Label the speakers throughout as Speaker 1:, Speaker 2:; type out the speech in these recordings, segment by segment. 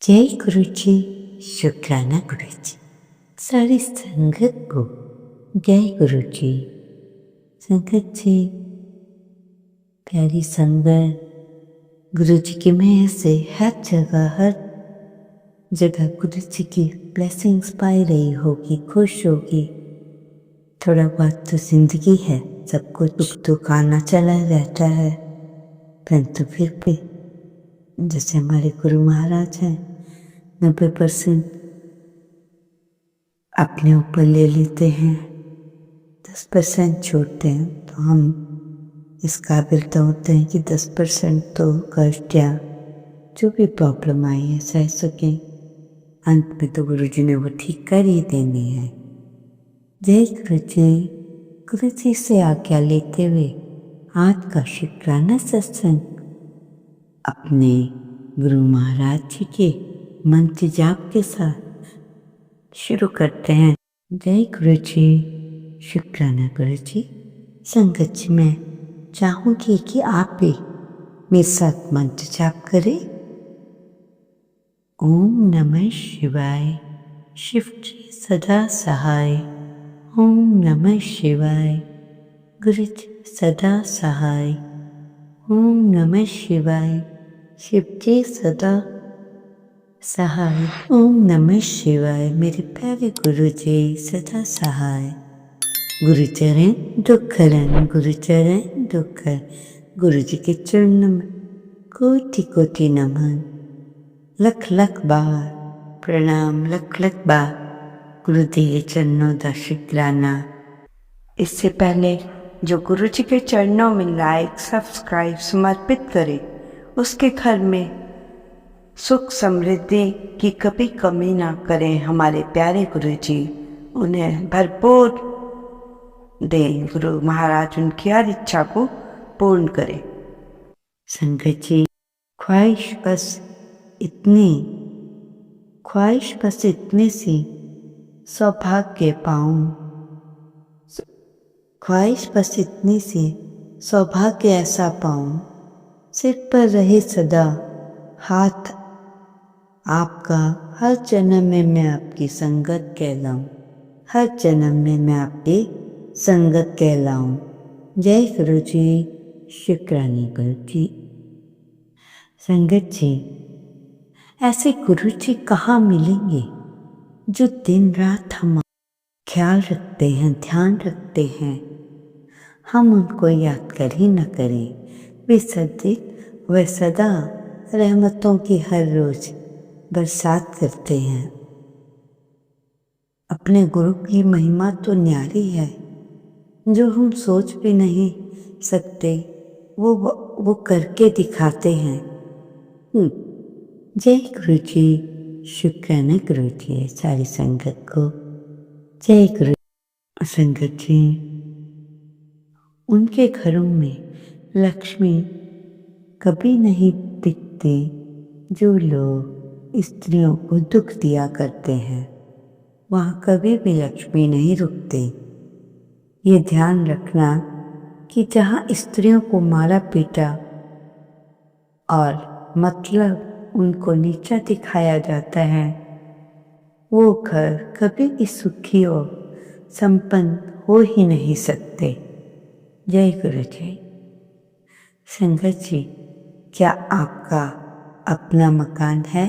Speaker 1: जय गुरु जी, शुक्राना गुरु जी। सारी संगत को जय गुरु जी। संगत जी, प्यारी संगत, गुरु जी की मेहर से हर जगह गुरु जी की ब्लेसिंग्स पाई रही होगी, खुश होगी। थोड़ा बहुत तो जिंदगी है, सब कुछ दुख दुख आना चला रहता है, परंतु फिर भी जैसे हमारे गुरु महाराज हैं 90% अपने ऊपर ले लेते हैं, 10% छोड़ते हैं, तो हम इस काबिल तो होते हैं कि 10% तो कष्ट या जो भी प्रॉब्लम आई है सह सकें। अंत में तो गुरु जी ने वो ठीक कर ही देनी है। जय गुरु जी से आज्ञा लेते हुए आज का शुक्राना सत्संग अपने गुरु महाराज जी के मंत्र जाप के साथ शुरू करते हैं। जय गुरु जी, शुक्राना गुरु जी। संगत जी, मैं चाहूंगी कि आप भी मेरे साथ मंत्र जाप करें। ओम नमः शिवाय, शिव जी सदा सहाय। ओम नमः शिवाय, गुरु जी सदा सहाय। ओम नमः शिवाय, शिव जी सदा सहाय। ओम नमः शिवाय, मेरे प्यारे गुरु जी सदा सहाय। गुरुचरण दुखहरण, गुरुचरण दुखहरण। गुरु जी के चरणों में कोटि कोटि नमन, लख लख बार प्रणाम, लख लख बार गुरु जी के चरणों का शुक्राना। इससे पहले जो गुरु जी के चरणों में लाइक सब्सक्राइब समर्पित करे, उसके घर में सुख समृद्धि की कभी कमी ना करें हमारे प्यारे गुरु जी। उन्हें भरपूर दे गुरु महाराज, उनकी हर इच्छा को पूर्ण करे। संगत जी, ख्वाहिश बस इतने सी सौभाग्य पाऊं। ख्वाहिश बस इतनी सी सौभाग्य ऐसा पाऊं, सिर पर रहे सदा हाथ आपका। हर जन्म में मैं आपकी संगत कहलाऊं, हर जन्म में मैं आपकी संगत कहलाऊं। जय गुरु जी, शुक्रानी गुरु जी। संगत जी, ऐसे गुरु जी कहाँ मिलेंगे जो दिन रात हम ख्याल रखते हैं, ध्यान रखते हैं। हम उनको याद कर ही न करें। वे सदा रहमतों की हर रोज बरसात करते हैं। अपने गुरु की महिमा तो न्यारी है, जो हम सोच भी नहीं सकते, वो करके दिखाते हैं। जय गुरु जी, शुक्राना गुरु जी। सारी संगत को जय गुरु। संगत जी, उनके घरों में लक्ष्मी कभी नहीं टिकती जो लोग स्त्रियों को दुख दिया करते हैं। वहाँ कभी भी लक्ष्मी नहीं रुकती। ये ध्यान रखना कि जहाँ स्त्रियों को मारा पीटा और मतलब उनको नीचा दिखाया जाता है, वो घर कभी भी सुखी और संपन्न हो ही नहीं सकते। जय गुरु जी। संगत जी, क्या आपका अपना मकान है?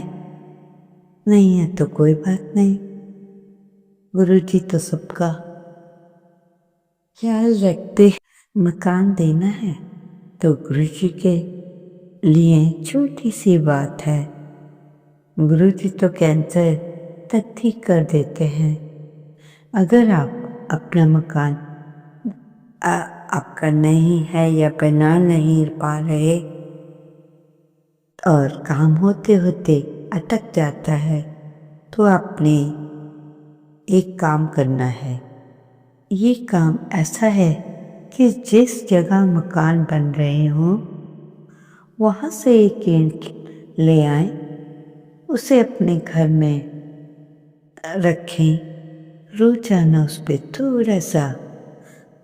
Speaker 1: नहीं है तो कोई बात नहीं, गुरु जी तो सबका ख्याल रखते। मकान देना है तो गुरु जी के लिए छोटी सी बात है। गुरु जी तो कैंसर तक ठीक कर देते हैं। अगर आप अपना मकान आपका नहीं है या बना नहीं पा रहे और काम होते होते अटक जाता है, तो आपने एक काम करना है। ये काम ऐसा है कि जिस जगह मकान बन रहे हों वहाँ से एक ईंट ले आए, उसे अपने घर में रखें। रोजाना उस पर थोड़ा सा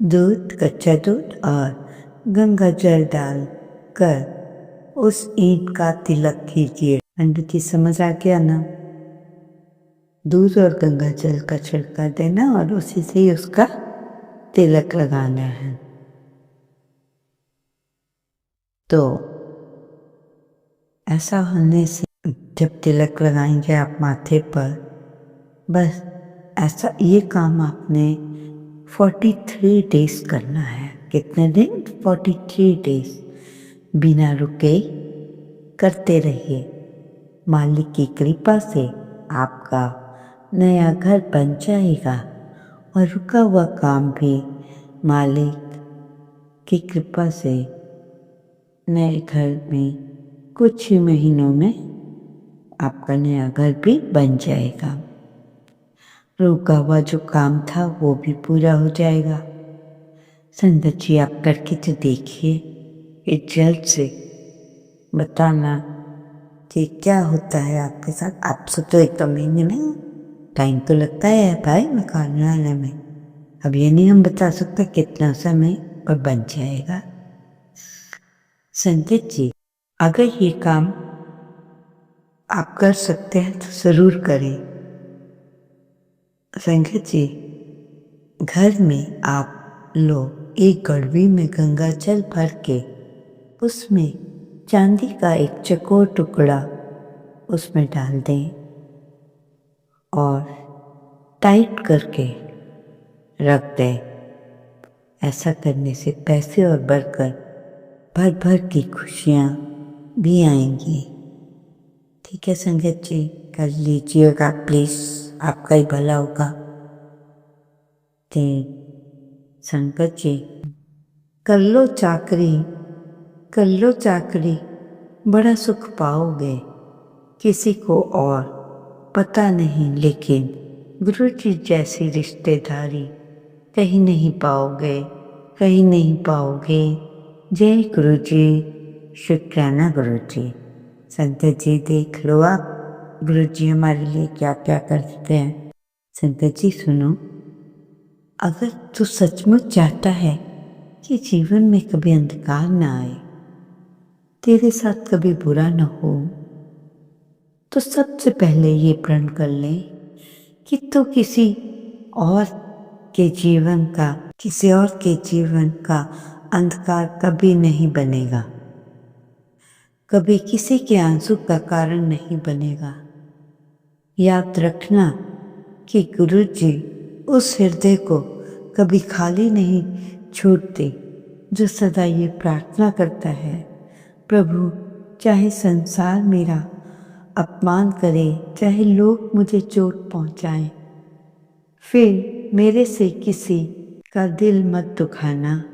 Speaker 1: दूध, कच्चा दूध और गंगा जल डालकर उस ईंट का तिलक कीजिए। पंडित जी समझ आ गया ना? दूध और गंगा जल का छिड़का देना और उसी से ही उसका तिलक लगाना है। तो ऐसा होने से जब तिलक लगाएंगे आप माथे पर, बस ऐसा ये काम आपने 43 डेज करना है। कितने दिन? 43 डेज बिना रुके करते रहिए। मालिक की कृपा से आपका नया घर बन जाएगा और रुका हुआ काम भी मालिक की कृपा से नए घर में कुछ ही महीनों में आपका नया घर भी बन जाएगा। रुका हुआ जो काम था वो भी पूरा हो जाएगा। संगत जी आप करके तो देखिए, ये जल्द से बताना कि क्या होता है आपके साथ। आपसे तो 1 महीने में टाइम तो लगता है भाई निकालने में। अब ये नहीं हम बता सकते कितना समय पर बन जाएगा। संगत जी अगर ये काम आप कर सकते हैं तो ज़रूर करें। संगत जी घर में आप लोग एक गड़वी में गंगा जल भर के उसमें चांदी का एक चकोर टुकड़ा उसमें डाल दें और टाइट करके रख दें। ऐसा करने से पैसे और बरकत भर भर की खुशियाँ भी आएंगी। ठीक है संगत जी, कर लीजिएगा प्लीज़, आपका ही भला होगा। संगत जी कर लो चाकरी, कर लो चाकरी, बड़ा सुख पाओगे। किसी को और पता नहीं, लेकिन गुरु जी जैसी रिश्तेदारी कहीं नहीं पाओगे, कहीं नहीं पाओगे। जय गुरु जी, शुक्राना गुरु जी। संगत जी देख लो आप गुरु जी हमारे लिए क्या क्या करते हैं। संगत जी सुनो, अगर तू सचमुच चाहता है कि जीवन में कभी अंधकार ना आए, तेरे साथ कभी बुरा न हो, तो सबसे पहले ये प्रण कर ले कि तू किसी और के जीवन का अंधकार कभी नहीं बनेगा, कभी किसी के आंसू का कारण नहीं बनेगा। याद रखना कि गुरु जी उस हृदय को कभी खाली नहीं छोड़ते जो सदा ये प्रार्थना करता है, प्रभु चाहे संसार मेरा अपमान करे, चाहे लोग मुझे चोट पहुंचाएं, फिर मेरे से किसी का दिल मत दुखाना।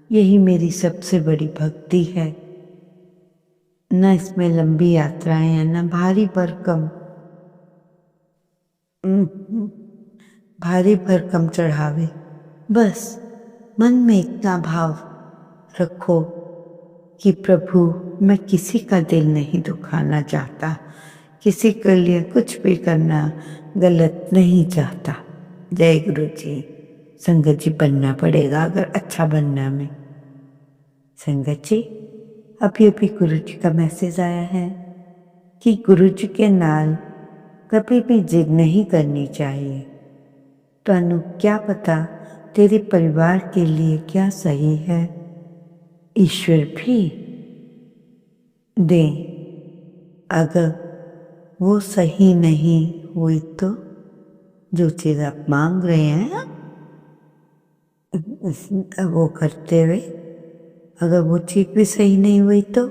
Speaker 1: यही मेरी सबसे बड़ी भक्ति है। न इसमें लंबी यात्राएं हैं, न भारी भरकम चढ़ावे। बस मन में इतना भाव रखो कि प्रभु मैं किसी का दिल नहीं दुखाना चाहता, किसी के लिए कुछ भी करना गलत नहीं चाहता। जय गुरु जी। संगत जी बनना पड़ेगा अगर अच्छा बनना में। संगत जी अभी अभी गुरु जी का मैसेज आया है कि गुरु जी के नाल कभी भी जिद नहीं करनी चाहिए। तो क्या पता तेरे परिवार के लिए क्या सही है, ईश्वर भी दे। अगर वो सही नहीं हुई तो जो चीज़ आप मांग रहे हैं वो करते हुए अगर वो चीज़ भी सही नहीं हुई तो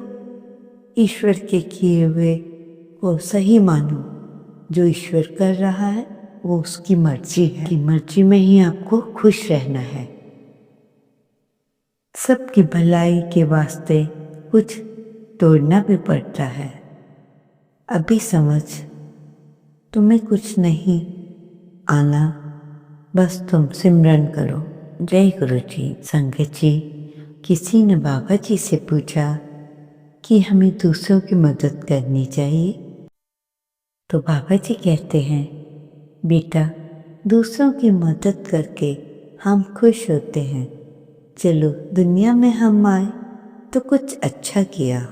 Speaker 1: ईश्वर के किए हुए को सही मानो। जो ईश्वर कर रहा है वो उसकी मर्जी है, कि मर्जी में ही आपको खुश रहना है। सबकी भलाई के वास्ते कुछ तोड़ना भी पड़ता है। अभी समझ तुम्हें कुछ नहीं आना, बस तुम सिमरन करो। जय गुरु जी। संगत जी किसी ने बाबा जी से पूछा कि हमें दूसरों की मदद करनी चाहिए, तो बाबा जी कहते हैं बेटा दूसरों की मदद करके हम खुश होते हैं। चलो दुनिया में हम आए तो कुछ अच्छा किया,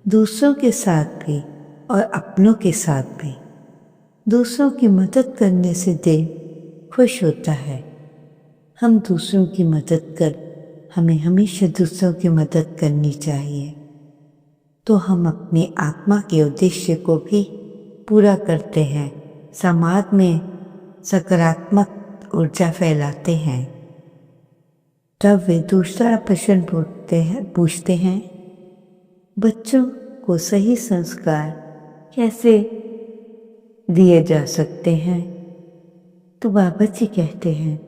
Speaker 1: दूसरों के साथ भी और अपनों के साथ भी। दूसरों की मदद करने से दिल खुश होता है। हम दूसरों की मदद कर हमें हमेशा दूसरों की मदद करनी चाहिए, तो हम अपनी आत्मा के उद्देश्य को भी पूरा करते हैं, समाज में सकारात्मक ऊर्जा फैलाते हैं। तब वे दूसरा प्रश्न पूछते हैं, बच्चों को सही संस्कार कैसे दिए जा सकते हैं? तो बाबा जी कहते हैं,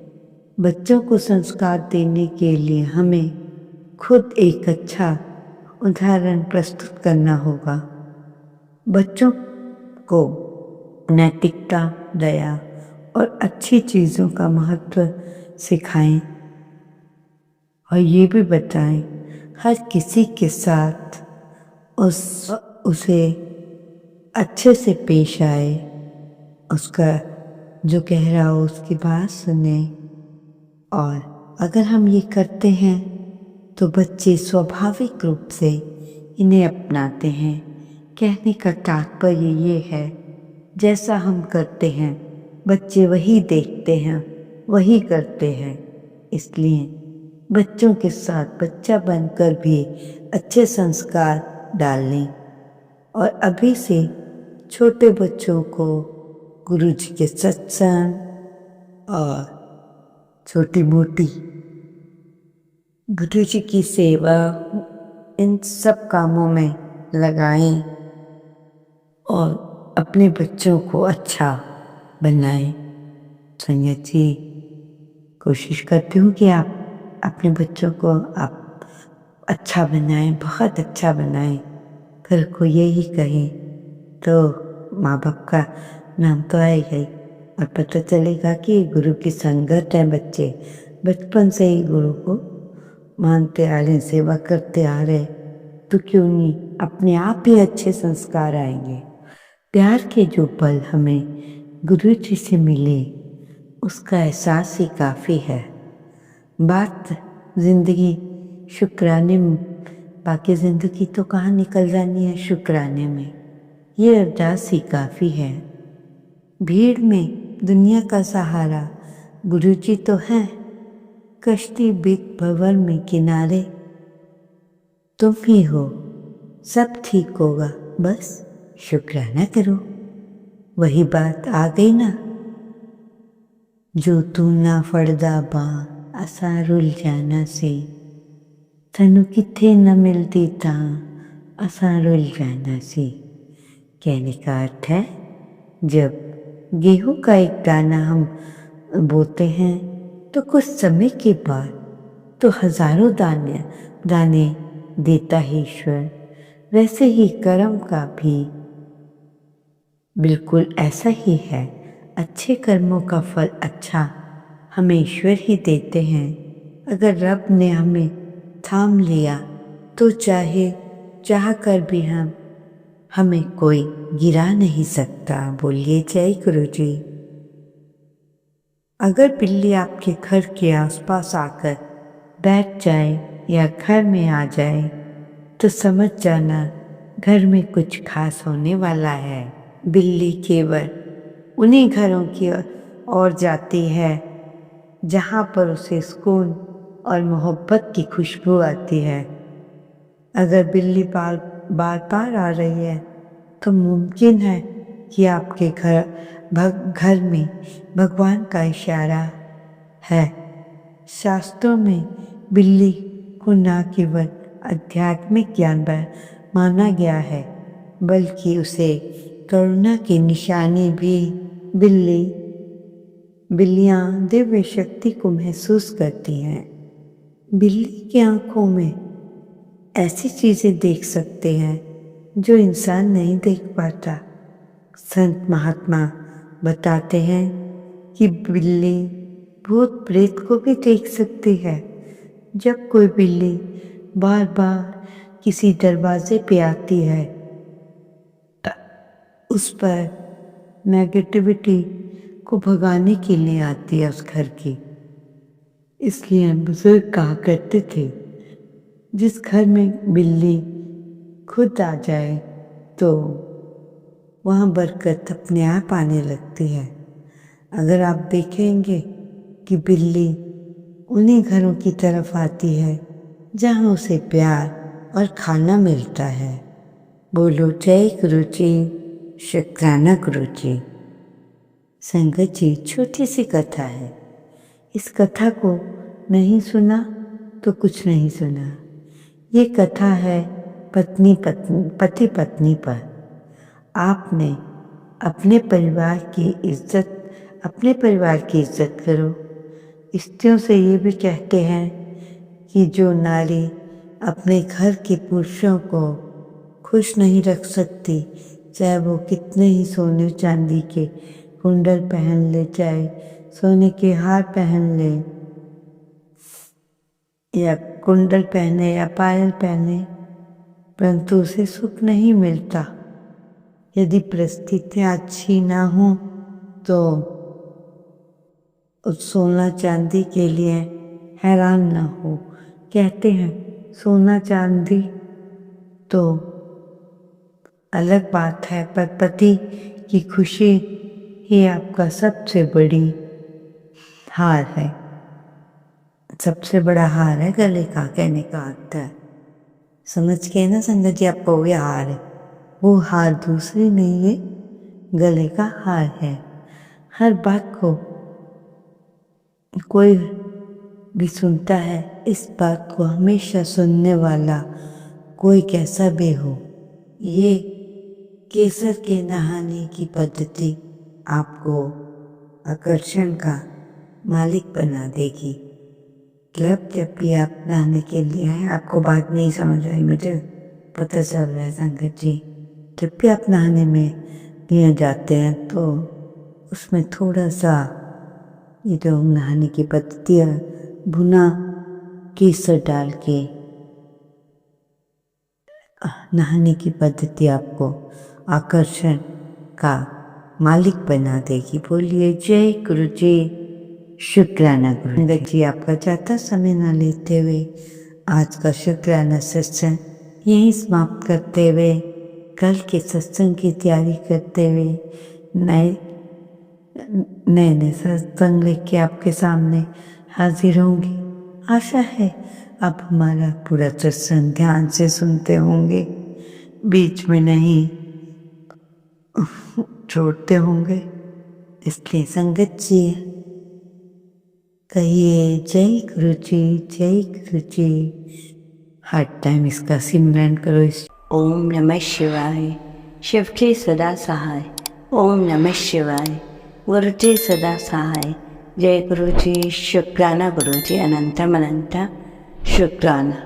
Speaker 1: बच्चों को संस्कार देने के लिए हमें खुद एक अच्छा उदाहरण प्रस्तुत करना होगा। बच्चों को नैतिकता, दया और अच्छी चीज़ों का महत्व सिखाएं और ये भी बताएं हर किसी के साथ उसे अच्छे से पेश आए, उसका जो कह रहा हो उसकी बात सुने। और अगर हम ये करते हैं तो बच्चे स्वाभाविक रूप से इन्हें अपनाते हैं। कहने का तात्पर्य ये है, जैसा हम करते हैं बच्चे वही देखते हैं, वही करते हैं। इसलिए बच्चों के साथ बच्चा बनकर भी अच्छे संस्कार डालें और अभी से छोटे बच्चों को गुरु जी के सत्संग और छोटी मोटी गुरु जी की सेवा, इन सब कामों में लगाएं और अपने बच्चों को अच्छा बनाएं। संगत जी, कोशिश करती हूँ कि आप अपने बच्चों को आप अच्छा बनाएं, बहुत अच्छा बनाएं। कल को यही कहें तो माँ बाप का नाम तो आएगा ही और पता चलेगा कि गुरु की संगत है। बच्चे बचपन से ही गुरु को मानते आ रहे, सेवा करते आ रहे, तो क्यों नहीं अपने आप ही अच्छे संस्कार आएंगे। प्यार के जो पल हमें गुरु जी से मिले उसका एहसास ही काफ़ी है। बात जिंदगी शुक्राने में, बाकी जिंदगी तो कहाँ निकल जानी है शुक्राने में। ये अरदास ही काफ़ी है। भीड़ में दुनिया का सहारा गुरु जी तो हैं, कश्ती बीत भंवर में किनारे तुम ही हो, सब ठीक होगा बस शुक्राना करो। वही बात आ गई ना, जो तू ना फड़दा बां असा रुल जाना सी, तनु किथे न मिलती तां असा रुल जाना सी। कहने का अर्थ है, जब गेहूं का एक दाना हम बोते हैं तो कुछ समय के बाद तो हजारों दाने देता है ईश्वर। वैसे ही कर्म का भी बिल्कुल ऐसा ही है। अच्छे कर्मों का फल अच्छा हमें ईश्वर ही देते हैं। अगर रब ने हमें थाम लिया तो चाह कर भी हमें कोई गिरा नहीं सकता। बोलिए जय गुरु जी। अगर बिल्ली आपके घर के आसपास आकर बैठ जाए या घर में आ जाए तो समझ जाना घर में कुछ खास होने वाला है। बिल्ली केवल उन्हीं घरों की ओर जाती है जहाँ पर उसे सुकून और मोहब्बत की खुशबू आती है। अगर बिल्ली बार बार आ रही है तो मुमकिन है कि आपके घर में भगवान का इशारा है। शास्त्रों में बिल्ली को न केवल आध्यात्मिक ज्ञान माना गया है बल्कि उसे करुणा की निशानी भी। बिल्लियाँ दिव्य शक्ति को महसूस करती हैं। बिल्ली की आंखों में ऐसी चीजें देख सकते हैं जो इंसान नहीं देख पाता। संत महात्मा बताते हैं कि बिल्ली भूत प्रेत को भी देख सकती है। जब कोई बिल्ली बार बार किसी दरवाजे पे आती है, उस पर नेगेटिविटी को भगाने के लिए आती है उस घर की। इसलिए बुजुर्ग कहा करते थे, जिस घर में बिल्ली खुद आ जाए तो वहाँ बरकत अपने आप आने लगती है। अगर आप देखेंगे कि बिल्ली उन्हीं घरों की तरफ आती है जहाँ उसे प्यार और खाना मिलता है। बोलो जय गुरु जी, शुक्राना गुरु जी। संगत जी, छोटी सी कथा है। इस कथा को नहीं सुना तो कुछ नहीं सुना। ये कथा है पति पत्नी पर। आपने अपने परिवार की इज्जत करो। स्त्रियों से ये भी कहते हैं कि जो नारी अपने घर के पुरुषों को खुश नहीं रख सकती, चाहे वो कितने ही सोने चांदी के कुंडल पहन ले, चाहे सोने के हार पहन ले, या कुंडल पहने या पायल पहने, परंतु उसे सुख नहीं मिलता। यदि परिस्थितियाँ अच्छी ना हो तो उस सोना चांदी के लिए हैरान ना हो। कहते हैं सोना चांदी तो अलग बात है, पर पति की खुशी ही आपका सबसे बड़ी हार है। सबसे बड़ा हार है गले का, कहने का अर्थ है। समझ के ना संगत जी, आपको वो हार है, वो हार दूसरी नहीं है, गले का हार है। हर बात को कोई भी सुनता है, इस बात को हमेशा सुनने वाला कोई कैसा भी हो, ये केसर के नहाने की पद्धति आपको आकर्षण का मालिक बना देगी। जब भी आप नहाने के लिए आए, आपको बात नहीं समझ आई, मुझे पता चल रहा है संगत जी। जब भी आप नहाने में लिए जाते हैं तो उसमें थोड़ा सा ये जो नहाने की पद्धति है, भुना केसर डाल के नहाने की पद्धति आपको आकर्षण का मालिक बना देगी। बोलिए जय गुरु जी, शुक्राना गुरु जी। आपका ज़्यादा समय न लेते हुए आज का शुक्राना सत्संग यहीं समाप्त करते हुए, कल के सत्संग की तैयारी करते हुए नए सत्संग लेके आपके सामने हाजिर होंगे। आशा है आप हमारा पूरा सत्संग ध्यान से सुनते होंगे, बीच में नहीं छोड़ते होंगे। इसलिए संगत जी कहिए जय गुरु जी, जय गुरु जी। हर टाइम इसका सिमरन करो। ओम नमः शिवाय, शिव जी सदा सहाय। ओम नमः शिवाय, गुरु जी सदा सहाय। जय गुरु जी, शुक्राना गुरु जी, अनंतम अनंत शुक्राना।